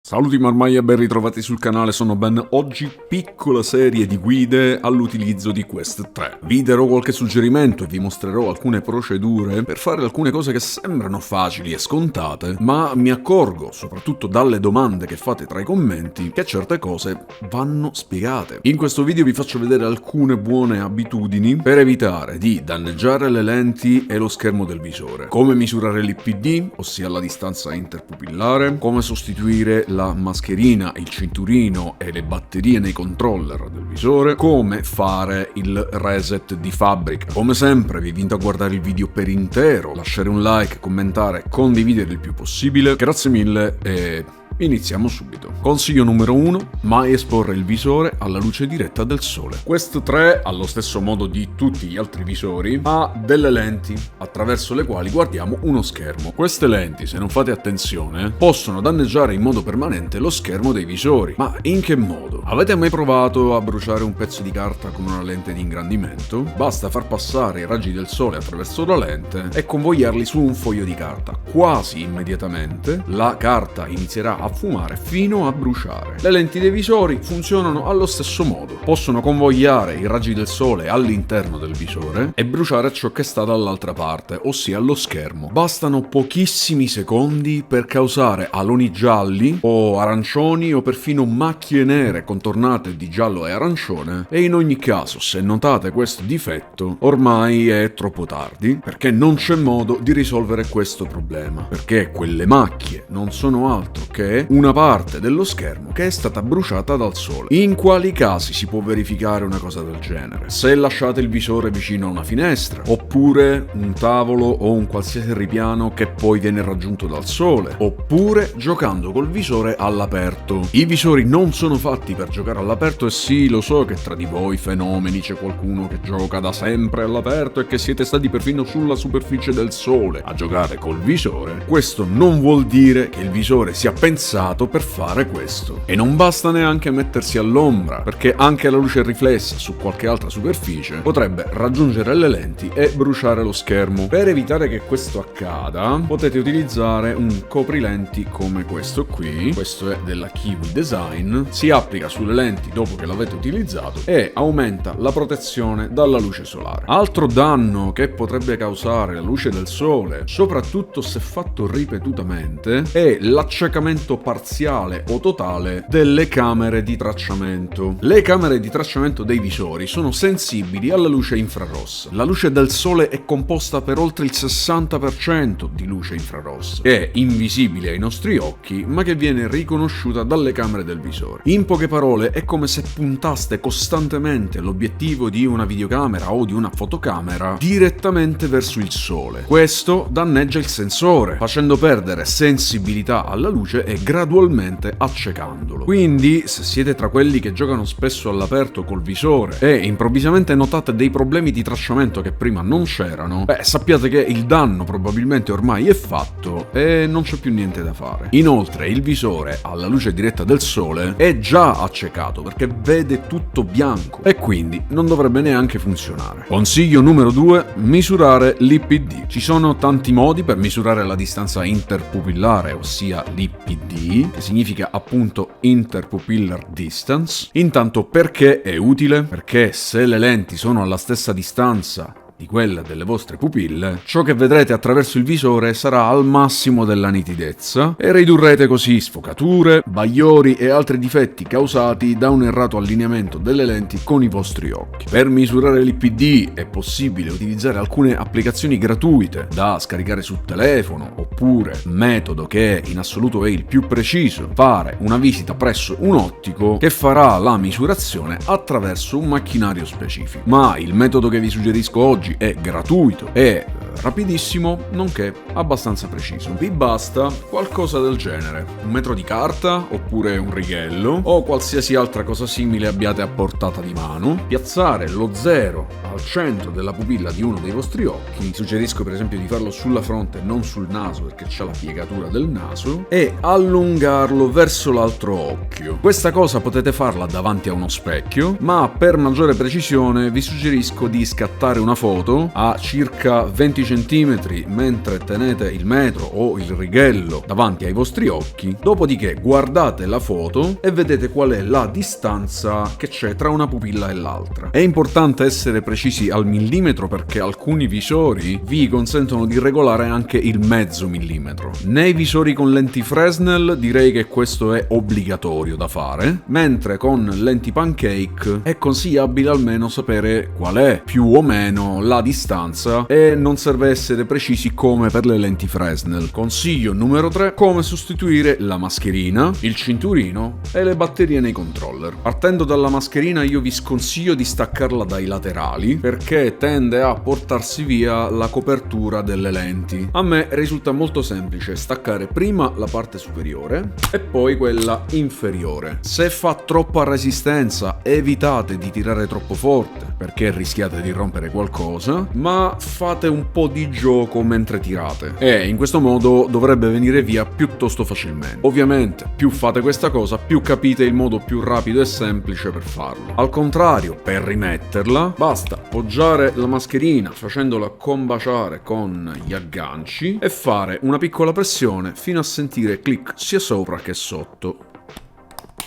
Saluti marmai e ben ritrovati sul canale, sono Ben. Oggi piccola serie di guide all'utilizzo di Quest 3. Vi darò qualche suggerimento e vi mostrerò alcune procedure per fare alcune cose che sembrano facili e scontate, ma mi accorgo, soprattutto dalle domande che fate tra i commenti, che certe cose vanno spiegate. In questo video vi faccio vedere alcune buone abitudini per evitare di danneggiare le lenti e lo schermo del visore. Come misurare l'IPD, ossia la distanza interpupillare, come sostituire la mascherina, il cinturino e le batterie nei controller del visore, come fare il reset di fabbrica. Come sempre vi invito a guardare il video per intero, lasciare un like, commentare, condividere il più possibile. Grazie mille e iniziamo subito. Consiglio numero 1: mai esporre il visore alla luce diretta del sole. Quest 3, allo stesso modo di tutti gli altri visori, ha delle lenti attraverso le quali guardiamo uno schermo. Queste lenti, se non fate attenzione, possono danneggiare in modo permanente lo schermo dei visori. Ma in che modo? Avete mai provato a bruciare un pezzo di carta con una lente di ingrandimento? Basta far passare i raggi del sole attraverso la lente e convogliarli su un foglio di carta. Quasi immediatamente la carta inizierà a fumare fino a bruciare. Le lenti dei visori funzionano allo stesso modo. Possono convogliare i raggi del sole all'interno del visore e bruciare ciò che sta dall'altra parte, ossia lo schermo. Bastano pochissimi secondi per causare aloni gialli o arancioni o perfino macchie nere contornate di giallo e arancione, e in ogni caso, se notate questo difetto, ormai è troppo tardi, perché non c'è modo di risolvere questo problema, perché quelle macchie non sono altro che una parte dello schermo che è stata bruciata dal sole. In quali casi si può verificare una cosa del genere? Se lasciate il visore vicino a una finestra, oppure un tavolo o un qualsiasi ripiano che poi viene raggiunto dal sole, oppure giocando col visore all'aperto. I visori non sono fatti per giocare all'aperto, e sì, lo so che tra di voi fenomeni c'è qualcuno che gioca da sempre all'aperto e che siete stati perfino sulla superficie del sole a giocare col visore. Questo non vuol dire che il visore sia pensato per fare questo. E non basta neanche mettersi all'ombra, perché anche la luce riflessa su qualche altra superficie potrebbe raggiungere le lenti e bruciare lo schermo. Per evitare che questo accada, potete utilizzare un coprilenti come questo qui. Questo è della Kiwi Design. Si applica sulle lenti dopo che l'avete utilizzato e aumenta la protezione dalla luce solare. Altro danno che potrebbe causare la luce del sole, soprattutto se fatto ripetutamente, è l'accecamento parziale o totale delle camere di tracciamento. Le camere di tracciamento dei visori sono sensibili alla luce infrarossa. La luce del sole è composta per oltre il 60% di luce infrarossa, che è invisibile ai nostri occhi, ma che viene riconosciuta dalle camere del visore. In poche parole, è come se puntaste costantemente l'obiettivo di una videocamera o di una fotocamera direttamente verso il sole. Questo danneggia il sensore, facendo perdere sensibilità alla luce e gradualmente accecandolo. Quindi, se siete tra quelli che giocano spesso all'aperto col visore e improvvisamente notate dei problemi di tracciamento che prima non c'erano, sappiate che il danno probabilmente ormai è fatto e non c'è più niente da fare. Inoltre, il visore alla luce diretta del sole è già accecato perché vede tutto bianco e quindi non dovrebbe neanche funzionare. Consiglio numero 2: misurare l'IPD. Ci sono tanti modi per misurare la distanza interpupillare, ossia l'IPD, che significa appunto Interpupillar Distance. Intanto, perché è utile? Perché se le lenti sono alla stessa distanza di quella delle vostre pupille, ciò che vedrete attraverso il visore sarà al massimo della nitidezza e ridurrete così sfocature, bagliori e altri difetti causati da un errato allineamento delle lenti con i vostri occhi. Per misurare l'IPD è possibile utilizzare alcune applicazioni gratuite da scaricare sul telefono, oppure, metodo che in assoluto è il più preciso, fare una visita presso un ottico che farà la misurazione attraverso un macchinario specifico. Ma il metodo che vi suggerisco oggi è gratuito e rapidissimo, nonché abbastanza preciso. Vi basta qualcosa del genere: un metro di carta, oppure un righello, o qualsiasi altra cosa simile abbiate a portata di mano, piazzare lo zero al centro della pupilla di uno dei vostri occhi. Suggerisco per esempio di farlo sulla fronte, non sul naso, perché c'è la piegatura del naso, e allungarlo verso l'altro occhio. Questa cosa potete farla davanti a uno specchio, ma per maggiore precisione vi suggerisco di scattare una foto a circa 20 20 cm mentre tenete il metro o il righello davanti ai vostri occhi, dopodiché guardate la foto e vedete qual è la distanza che c'è tra una pupilla e l'altra. È importante essere precisi al millimetro perché alcuni visori vi consentono di regolare anche il mezzo millimetro. Nei visori con lenti Fresnel direi che questo è obbligatorio da fare, mentre con lenti Pancake è consigliabile almeno sapere qual è più o meno la distanza e non serve essere precisi come per le lenti Fresnel. Consiglio numero 3: come sostituire la mascherina, il cinturino e le batterie nei controller. Partendo dalla mascherina io vi sconsiglio di staccarla dai laterali perché tende a portarsi via la copertura delle lenti. A me risulta molto semplice staccare prima la parte superiore e poi quella inferiore. Se fa troppa resistenza evitate di tirare troppo forte perché rischiate di rompere qualcosa, ma fate un po' di gioco mentre tirate e in questo modo dovrebbe venire via piuttosto facilmente. Ovviamente più fate questa cosa più capite il modo più rapido e semplice per farlo. Al contrario, per rimetterla basta appoggiare la mascherina facendola combaciare con gli agganci e fare una piccola pressione fino a sentire click sia sopra che sotto.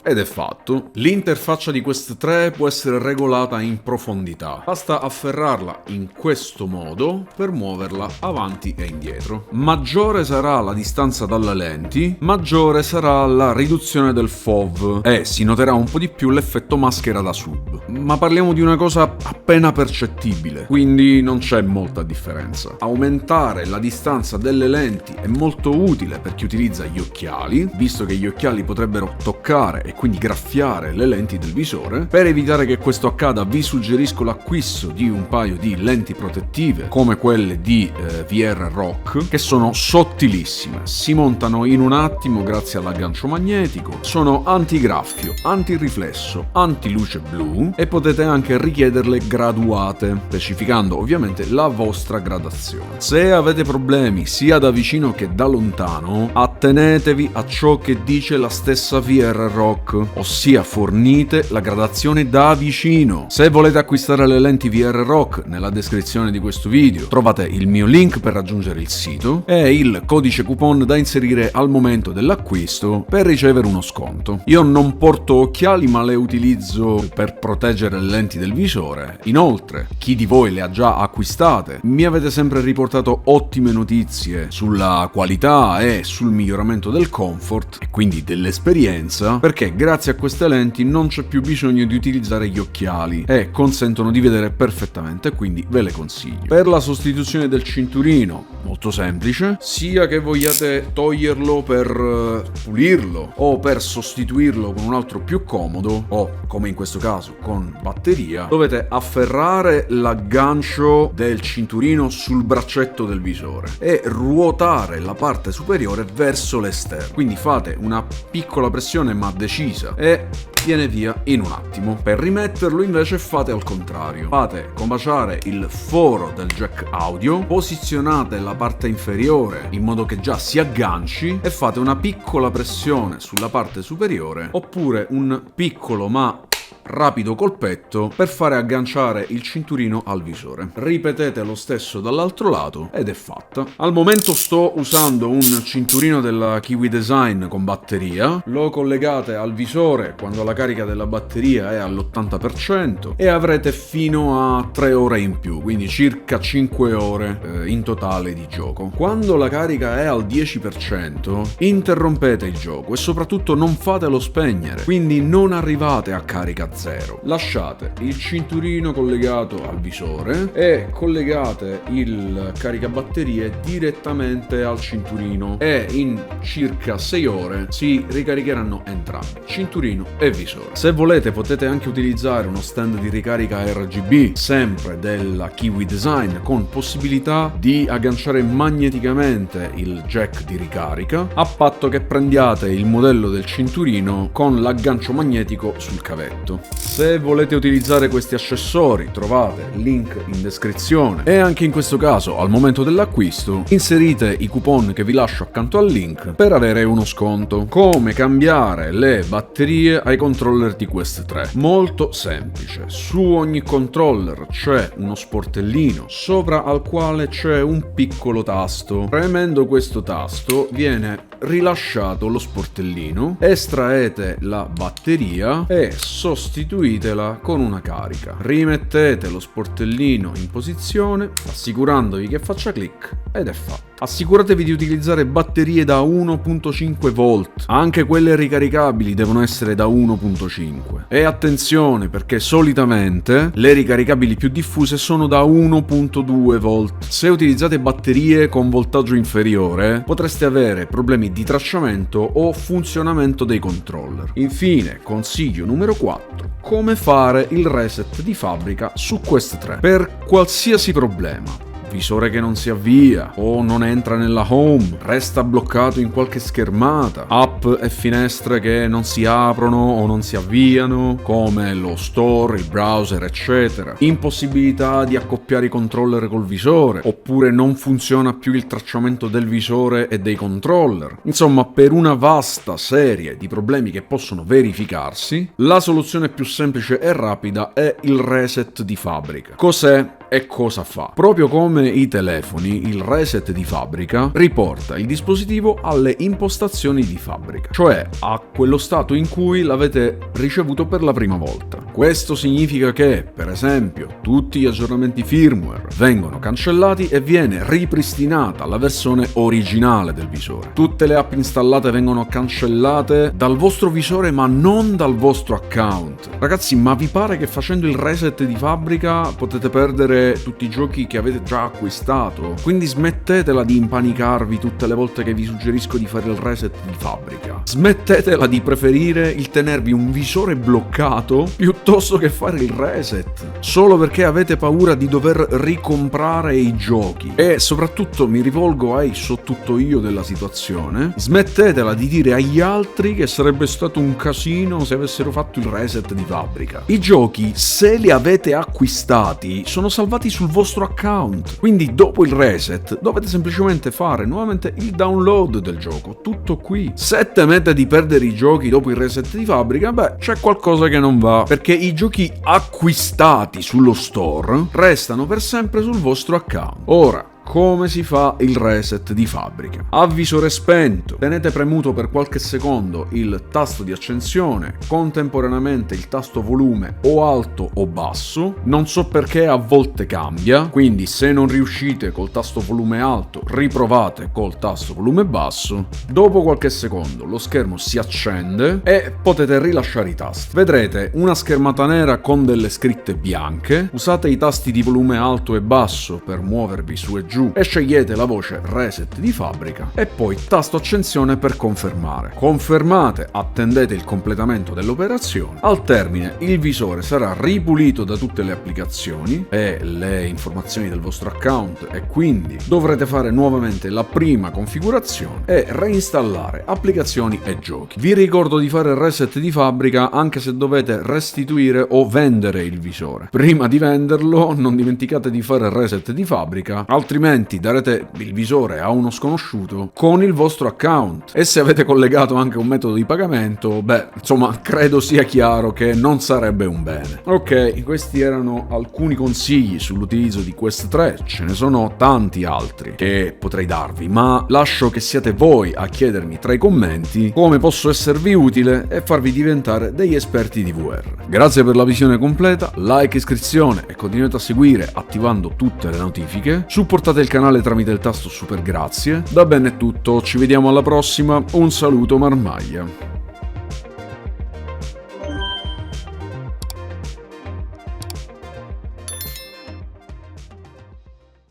Ed è fatto. L'interfaccia di Quest 3 può essere regolata in profondità. Basta afferrarla in questo modo per muoverla avanti e indietro. Maggiore sarà la distanza dalle lenti, maggiore sarà la riduzione del FOV e si noterà un po' di più l'effetto maschera da sub. Ma parliamo di una cosa appena percettibile, quindi non c'è molta differenza. Aumentare la distanza delle lenti è molto utile per chi utilizza gli occhiali, visto che gli occhiali potrebbero toccare e quindi graffiare le lenti del visore. Per evitare che questo accada vi suggerisco l'acquisto di un paio di lenti protettive come quelle di VR Rock, che sono sottilissime, si montano in un attimo grazie all'aggancio magnetico, sono antigraffio, antiriflesso, antiluce blu e potete anche richiederle graduate, specificando ovviamente la vostra gradazione. Se avete problemi sia da vicino che da lontano, attenetevi a ciò che dice la stessa VR Rock, ossia fornite la gradazione da vicino. Se volete acquistare le lenti VR Rock, nella descrizione di questo video trovate il mio link per raggiungere il sito e il codice coupon da inserire al momento dell'acquisto per ricevere uno sconto. Io non porto occhiali ma le utilizzo per proteggere le lenti del visore. Inoltre, chi di voi le ha già acquistate mi avete sempre riportato ottime notizie sulla qualità e sul miglioramento del comfort e quindi dell'esperienza, perché grazie a queste lenti non c'è più bisogno di utilizzare gli occhiali e consentono di vedere perfettamente, quindi ve le consiglio. Per la sostituzione del cinturino, molto semplice, sia che vogliate toglierlo per pulirlo o per sostituirlo con un altro più comodo o, come in questo caso, con batteria, dovete afferrare l'aggancio del cinturino sul braccetto del visore e ruotare la parte superiore verso l'esterno. Quindi fate una piccola pressione ma decisa e viene via in un attimo. Per rimetterlo invece fate al contrario. Fate combaciare il foro del jack audio, posizionate la parte inferiore in modo che già si agganci e fate una piccola pressione sulla parte superiore oppure un piccolo ma rapido colpetto per fare agganciare il cinturino al visore. Ripetete lo stesso dall'altro lato ed è fatta. Al momento sto usando un cinturino della Kiwi Design con batteria, lo collegate al visore quando la carica della batteria è all'80% e avrete fino a 3 ore in più, quindi circa 5 ore in totale di gioco. Quando la carica è al 10% interrompete il gioco e soprattutto non fatelo spegnere, quindi non arrivate a carica zero. Lasciate il cinturino collegato al visore e collegate il caricabatterie direttamente al cinturino e in circa 6 ore si ricaricheranno entrambi, cinturino e visore. Se volete potete anche utilizzare uno stand di ricarica RGB, sempre della Kiwi Design, con possibilità di agganciare magneticamente il jack di ricarica, a patto che prendiate il modello del cinturino con l'aggancio magnetico sul cavetto. Se volete utilizzare questi accessori trovate il link in descrizione e anche in questo caso al momento dell'acquisto inserite i coupon che vi lascio accanto al link per avere uno sconto. Come cambiare le batterie ai controller di Quest 3? Molto semplice. Su ogni controller c'è uno sportellino sopra al quale c'è un piccolo tasto. Premendo questo tasto viene rilasciato lo sportellino, estraete la batteria e sostituitela con una carica. Rimettete lo sportellino in posizione assicurandovi che faccia click ed è fatto. Assicuratevi di utilizzare batterie da 1.5 volt, anche quelle ricaricabili devono essere da 1.5. E attenzione perché solitamente le ricaricabili più diffuse sono da 1.2 volt. Se utilizzate batterie con voltaggio inferiore potreste avere problemi di tracciamento o funzionamento dei controller. Infine, consiglio numero 4. Come fare il reset di fabbrica su Quest 3 per qualsiasi problema. Visore che non si avvia o non entra nella home, resta bloccato in qualche schermata, app e finestre che non si aprono o non si avviano, come lo store, il browser, eccetera, impossibilità di accoppiare i controller col visore, oppure non funziona più il tracciamento del visore e dei controller. Insomma, per una vasta serie di problemi che possono verificarsi, la soluzione più semplice e rapida è il reset di fabbrica. Cos'è? E cosa fa? Proprio come i telefoni, il reset di fabbrica riporta il dispositivo alle impostazioni di fabbrica, cioè a quello stato in cui l'avete ricevuto per la prima volta. Questo significa che, per esempio, tutti gli aggiornamenti firmware vengono cancellati e viene ripristinata la versione originale del visore. Tutte le app installate vengono cancellate dal vostro visore ma non dal vostro account. Ragazzi, ma vi pare che facendo il reset di fabbrica potete perdere tutti i giochi che avete già acquistato? Quindi smettetela di impanicarvi tutte le volte che vi suggerisco di fare il reset di fabbrica. Smettetela di preferire il tenervi un visore bloccato piuttosto che fare il reset, solo perché avete paura di dover ricomprare i giochi. E soprattutto mi rivolgo ai sottuttoio della situazione, smettetela di dire agli altri che sarebbe stato un casino se avessero fatto il reset di fabbrica. I giochi, se li avete acquistati, sono salvati sul vostro account, quindi dopo il reset dovete semplicemente fare nuovamente il download del gioco, tutto qui. Se temete di perdere i giochi dopo il reset di fabbrica, beh, c'è qualcosa che non va, perché i giochi acquistati sullo store restano per sempre sul vostro account. Ora, come si fa il reset di fabbrica? A visore spento, tenete premuto per qualche secondo il tasto di accensione, contemporaneamente il tasto volume o alto o basso. Non so perché a volte cambia, quindi se non riuscite col tasto volume alto, riprovate col tasto volume basso. Dopo qualche secondo lo schermo si accende e potete rilasciare i tasti. Vedrete una schermata nera con delle scritte bianche. Usate i tasti di volume alto e basso per muovervi su e giù e scegliete la voce reset di fabbrica e poi tasto accensione per confermare. Confermate, attendete il completamento dell'operazione. Al termine il visore sarà ripulito da tutte le applicazioni e le informazioni del vostro account e quindi dovrete fare nuovamente la prima configurazione e reinstallare applicazioni e giochi. Vi ricordo di fare il reset di fabbrica anche se dovete restituire o vendere il visore. Prima di venderlo non dimenticate di fare il reset di fabbrica, altrimenti darete il visore a uno sconosciuto con il vostro account. E se avete collegato anche un metodo di pagamento, beh, insomma, credo sia chiaro che non sarebbe un bene. Ok, questi erano alcuni consigli sull'utilizzo di Quest 3, ce ne sono tanti altri che potrei darvi, ma lascio che siate voi a chiedermi tra i commenti come posso esservi utile e farvi diventare degli esperti di VR. Grazie per la visione completa, like, iscrizione e continuate a seguire attivando tutte le notifiche. Supportate il canale tramite il tasto super grazie. Da bene è tutto, ci vediamo alla prossima, un saluto Marmaglia.